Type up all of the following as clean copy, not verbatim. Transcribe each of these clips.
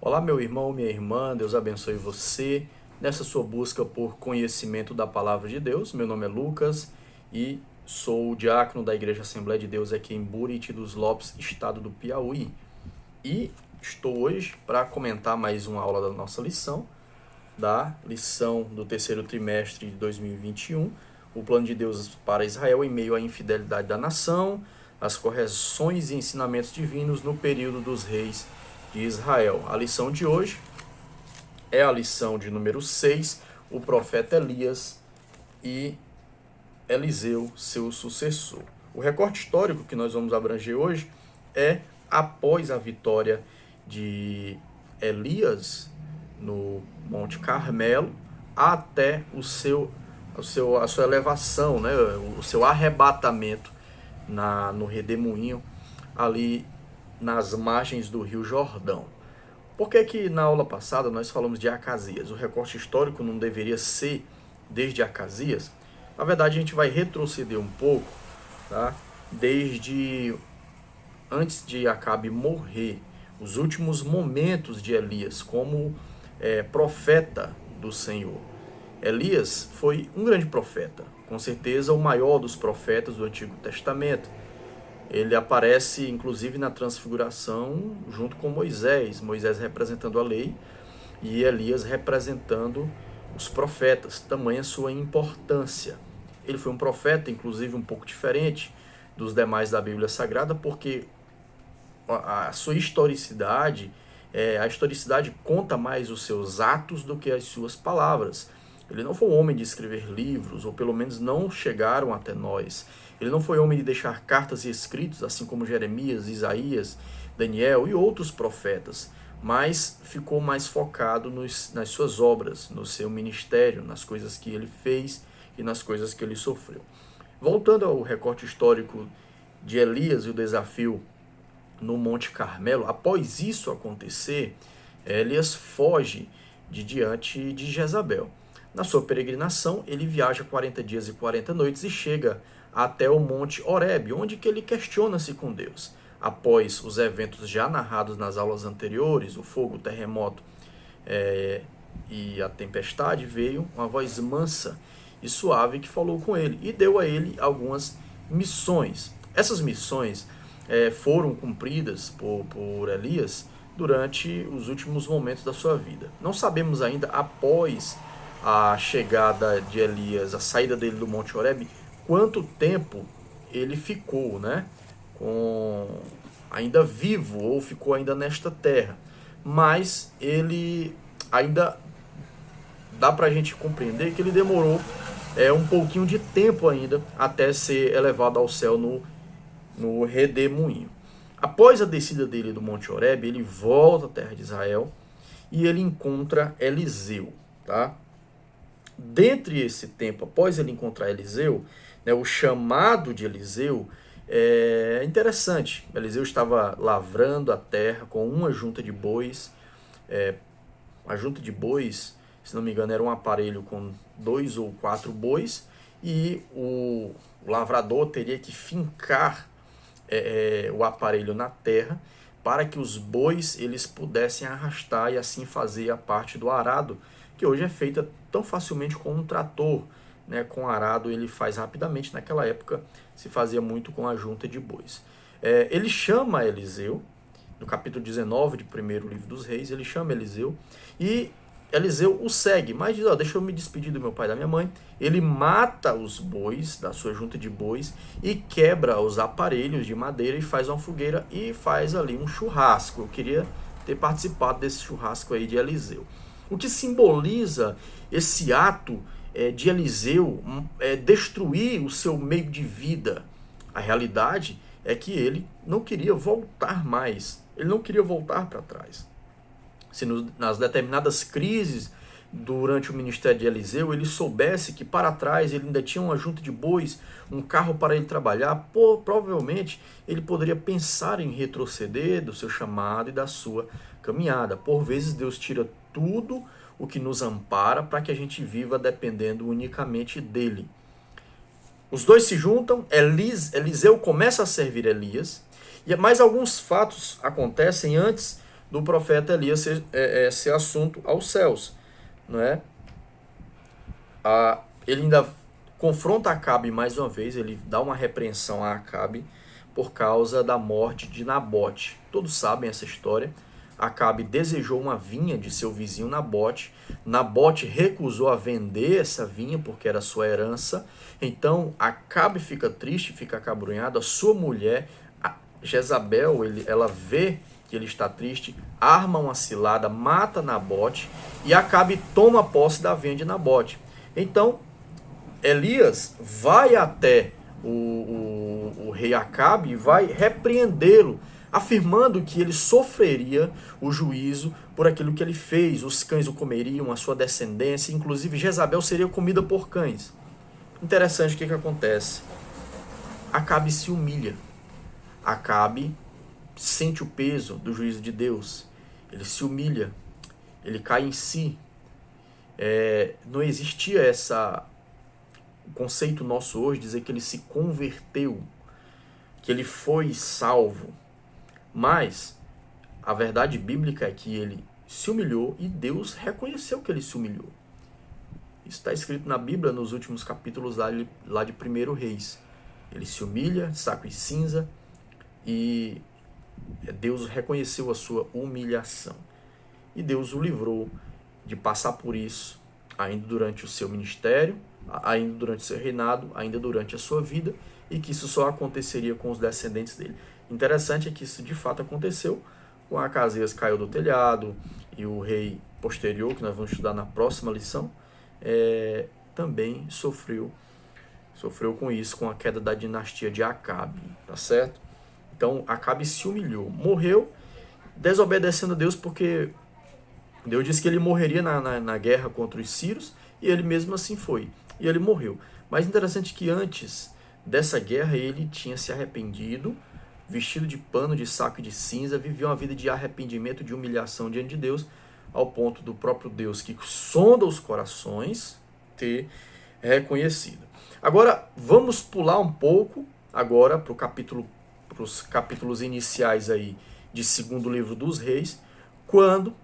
Olá, meu irmão, minha irmã, Deus abençoe você nessa sua busca por conhecimento da palavra de Deus. Meu nome é Lucas e sou o diácono da Igreja Assembleia de Deus aqui em Buriti dos Lopes, estado do Piauí. E estou hoje para comentar mais uma aula da nossa lição, da lição do terceiro trimestre de 2021, o plano de Deus para Israel em meio à infidelidade da nação, as correções e ensinamentos divinos no período dos reis de Israel. A lição de hoje é a lição de número 6, o profeta Elias e Eliseu, seu sucessor. O recorte histórico que nós vamos abranger hoje é após a vitória de Elias no Monte Carmelo até a sua elevação, né, o seu arrebatamento no redemoinho ali nas margens do Rio Jordão. Por que na aula passada nós falamos de Acasias? O recorte histórico não deveria ser desde Acasias? Na verdade, a gente vai retroceder um pouco, tá? Desde antes de Acabe morrer, os últimos momentos de Elias como profeta do Senhor. Elias foi um grande profeta, com certeza o maior dos profetas do Antigo Testamento. Ele aparece, inclusive, na transfiguração junto com Moisés. Moisés representando a lei e Elias representando os profetas. Tamanha sua importância. Ele foi um profeta, inclusive, um pouco diferente dos demais da Bíblia Sagrada, porque a sua historicidade, a historicidade conta mais os seus atos do que as suas palavras. Ele não foi um homem de escrever livros, ou pelo menos não chegaram até nós. Ele não foi homem de deixar cartas e escritos, assim como Jeremias, Isaías, Daniel e outros profetas, mas ficou mais focado nas suas obras, no seu ministério, nas coisas que ele fez e nas coisas que ele sofreu. Voltando ao recorte histórico de Elias e o desafio no Monte Carmelo, após isso acontecer, Elias foge de diante de Jezabel. Na sua peregrinação, ele viaja 40 dias e 40 noites e chega até o Monte Horebe, onde que ele questiona-se com Deus. Após os eventos já narrados nas aulas anteriores, o fogo, o terremoto e a tempestade, veio uma voz mansa e suave que falou com ele e deu a ele algumas missões. Essas missões foram cumpridas por Elias durante os últimos momentos da sua vida. Não sabemos ainda, após a chegada de Elias, a saída dele do Monte Horebe, quanto tempo ele ficou, né, ainda vivo, ou ficou ainda nesta terra. Mas ele ainda dá para a gente compreender que ele demorou um pouquinho de tempo ainda até ser elevado ao céu no redemoinho. Após a descida dele do Monte Horebe, ele volta à terra de Israel e ele encontra Eliseu, tá? Dentre esse tempo, após ele encontrar Eliseu, né, o chamado de Eliseu é interessante. Eliseu estava lavrando a terra com uma junta de bois. A junta de bois, se não me engano, era um aparelho com 2 ou 4 bois, e o lavrador teria que fincar o aparelho na terra para que os bois eles pudessem arrastar e assim fazer a parte do arado, que hoje é feita tão facilmente com um trator, né? Com arado ele faz rapidamente. Naquela época se fazia muito com a junta de bois. Ele chama Eliseu, no capítulo 19 de primeiro livro dos reis, ele chama Eliseu e Eliseu o segue, mas diz, deixa eu me despedir do meu pai e da minha mãe. Ele mata os bois, da sua junta de bois, e quebra os aparelhos de madeira e faz uma fogueira e faz ali um churrasco. Eu queria ter participado desse churrasco aí de Eliseu. O que simboliza esse ato de Eliseu destruir o seu meio de vida? A realidade é que ele não queria voltar mais, ele não queria voltar para trás. Se nas determinadas crises durante o ministério de Eliseu, ele soubesse que para trás ele ainda tinha uma junta de bois, um carro para ele trabalhar, provavelmente ele poderia pensar em retroceder do seu chamado e da sua caminhada. Por vezes Deus tira tudo o que nos ampara para que a gente viva dependendo unicamente dele. Os dois se juntam, Eliseu começa a servir Elias, e mais alguns fatos acontecem antes do profeta Elias ser assunto aos céus, não é? Ele ainda confronta Acabe mais uma vez, ele dá uma repreensão a Acabe por causa da morte de Nabote. Todos sabem essa história. Acabe desejou uma vinha de seu vizinho Nabote. Nabote recusou a vender essa vinha porque era sua herança. Então Acabe fica triste, fica acabrunhado. A sua mulher, Jezabel, ela vê que ele está triste, arma uma cilada, mata Nabote e Acabe toma posse da vinha de Nabote. Então Elias vai até o rei Acabe e vai repreendê-lo, afirmando que ele sofreria o juízo por aquilo que ele fez. Os cães o comeriam, a sua descendência, inclusive Jezabel seria comida por cães. Interessante o que acontece. Acabe se humilha. Acabe sente o peso do juízo de Deus. Ele se humilha. Ele cai em si. Não existia o conceito nosso hoje dizer que ele se converteu, que ele foi salvo. Mas a verdade bíblica é que ele se humilhou e Deus reconheceu que ele se humilhou. Isso está escrito na Bíblia nos últimos capítulos lá de 1 Reis. Ele se humilha, saco e cinza, e Deus reconheceu a sua humilhação. E Deus o livrou de passar por isso, ainda durante o seu ministério, ainda durante o seu reinado, ainda durante a sua vida, e que isso só aconteceria com os descendentes dele. Interessante é que isso de fato aconteceu. O Acasias caiu do telhado, e o rei posterior, que nós vamos estudar na próxima lição, também sofreu com isso, com a queda da dinastia de Acabe, tá certo? Então Acabe se humilhou, morreu desobedecendo a Deus, porque Deus disse que ele morreria na guerra contra os sírios, e ele mesmo assim foi, e ele morreu. Mas interessante que antes dessa guerra ele tinha se arrependido, vestido de pano, de saco e de cinza, viveu uma vida de arrependimento, de humilhação diante de Deus, ao ponto do próprio Deus, que sonda os corações, ter reconhecido. Agora, vamos pular um pouco agora para os capítulos iniciais aí de 2º livro dos Reis, quando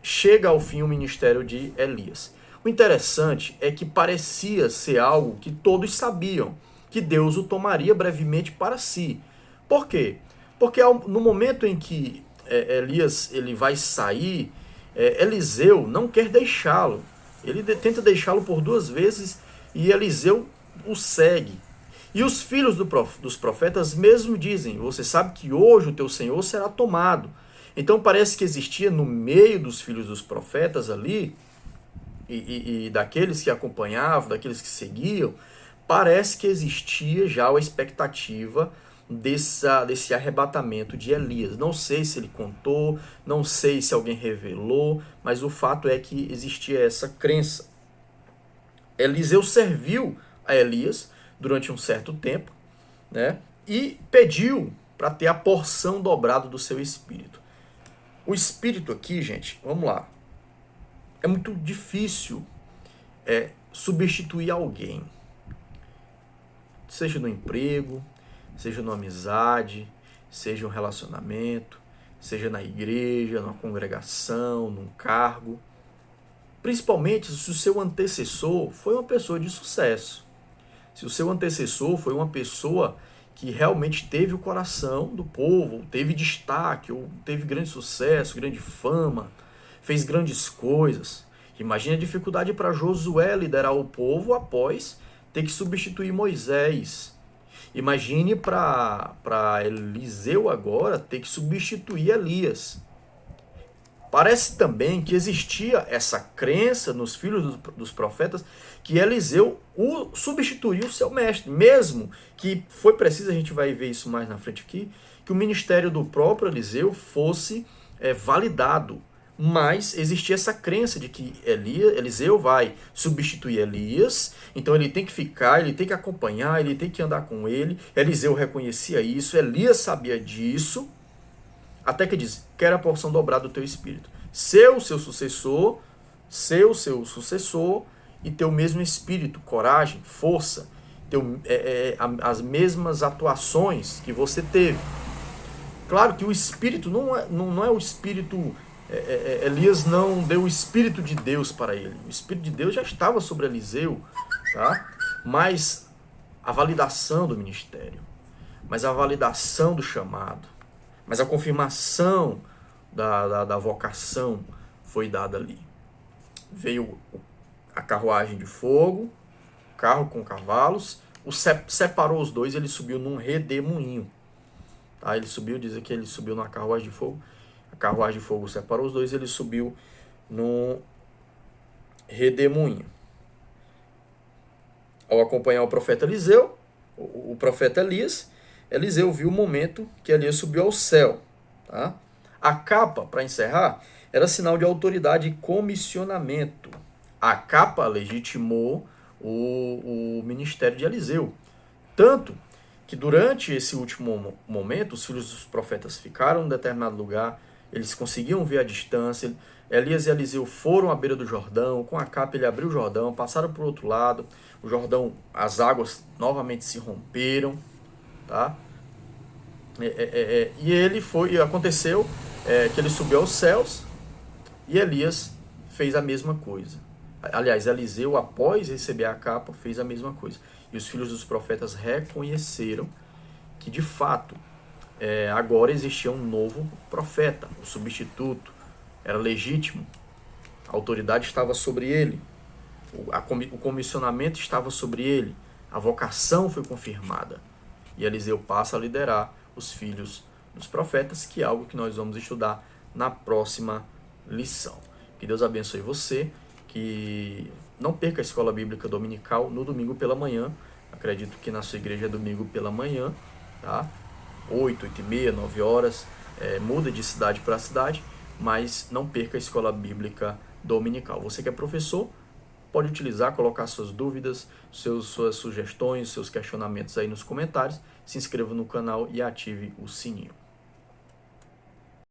chega ao fim o ministério de Elias. O interessante é que parecia ser algo que todos sabiam, que Deus o tomaria brevemente para si. Por quê? Porque no momento em que Elias ele vai sair, Eliseu não quer deixá-lo. Ele tenta deixá-lo por 2 vezes e Eliseu o segue. E os filhos dos profetas mesmo dizem: você sabe que hoje o teu Senhor será tomado. Então parece que existia no meio dos filhos dos profetas ali, e daqueles que acompanhavam, daqueles que seguiam, parece que existia já a expectativa desse arrebatamento de Elias. Não sei se ele contou, não sei se alguém revelou, mas o fato é que existia essa crença. Eliseu serviu a Elias durante um certo tempo, né, e pediu para ter a porção dobrada do seu espírito. O espírito aqui, gente, vamos lá, é muito difícil substituir alguém, seja no emprego, seja numa amizade, seja um relacionamento, seja na igreja, numa congregação, num cargo. Principalmente se o seu antecessor foi uma pessoa de sucesso. Se o seu antecessor foi uma pessoa que realmente teve o coração do povo, teve destaque, ou teve grande sucesso, grande fama, fez grandes coisas. Imagine a dificuldade para Josué liderar o povo após ter que substituir Moisés. Imagine para Eliseu agora ter que substituir Elias. Parece também que existia essa crença nos filhos dos profetas que Eliseu substituiu o seu mestre, mesmo que foi preciso, a gente vai ver isso mais na frente aqui, que o ministério do próprio Eliseu fosse validado. Mas existia essa crença de que Eliseu vai substituir Elias, então ele tem que ficar, ele tem que acompanhar, ele tem que andar com ele. Eliseu reconhecia isso, Elias sabia disso, até que diz: quero a porção dobrada do teu espírito. Seu sucessor e teu mesmo espírito, coragem, força, as mesmas atuações que você teve. Claro que o Espírito não é o Espírito... Elias não deu o Espírito de Deus para ele. O Espírito de Deus já estava sobre Eliseu, tá? Mas a validação do ministério, mas a validação do chamado, mas a confirmação da vocação foi dada ali. Veio a carruagem de fogo, carro com cavalos, separou os dois, ele subiu num redemoinho. Tá? Ele subiu, diz que ele subiu na carruagem de fogo, a carruagem de fogo separou os dois, ele subiu num redemoinho. Ao acompanhar o profeta Eliseu, o profeta Elias, Eliseu viu o momento que Elias subiu ao céu. Tá? A capa, para encerrar, era sinal de autoridade e comissionamento. A capa legitimou o ministério de Eliseu. Tanto que durante esse último momento, os filhos dos profetas ficaram em determinado lugar, eles conseguiam ver a distância. Elias e Eliseu foram à beira do Jordão, com a capa ele abriu o Jordão, passaram para o outro lado, o Jordão, as águas novamente se romperam, tá? E ele foi, aconteceu que ele subiu aos céus e Elias fez a mesma coisa. Aliás, Eliseu, após receber a capa, fez a mesma coisa. E os filhos dos profetas reconheceram que, de fato, agora existia um novo profeta, o substituto, era legítimo, a autoridade estava sobre ele, o comissionamento estava sobre ele, a vocação foi confirmada. E Eliseu passa a liderar os filhos dos profetas, que é algo que nós vamos estudar na próxima lição. Que Deus abençoe você, que não perca a escola bíblica dominical no domingo pela manhã. Acredito que na sua igreja é domingo pela manhã, tá? 8, 8h30, 9 horas, muda de cidade para cidade, mas não perca a escola bíblica dominical. Você que é professor, pode utilizar, colocar suas dúvidas, suas sugestões, seus questionamentos aí nos comentários. Se inscreva no canal e ative o sininho.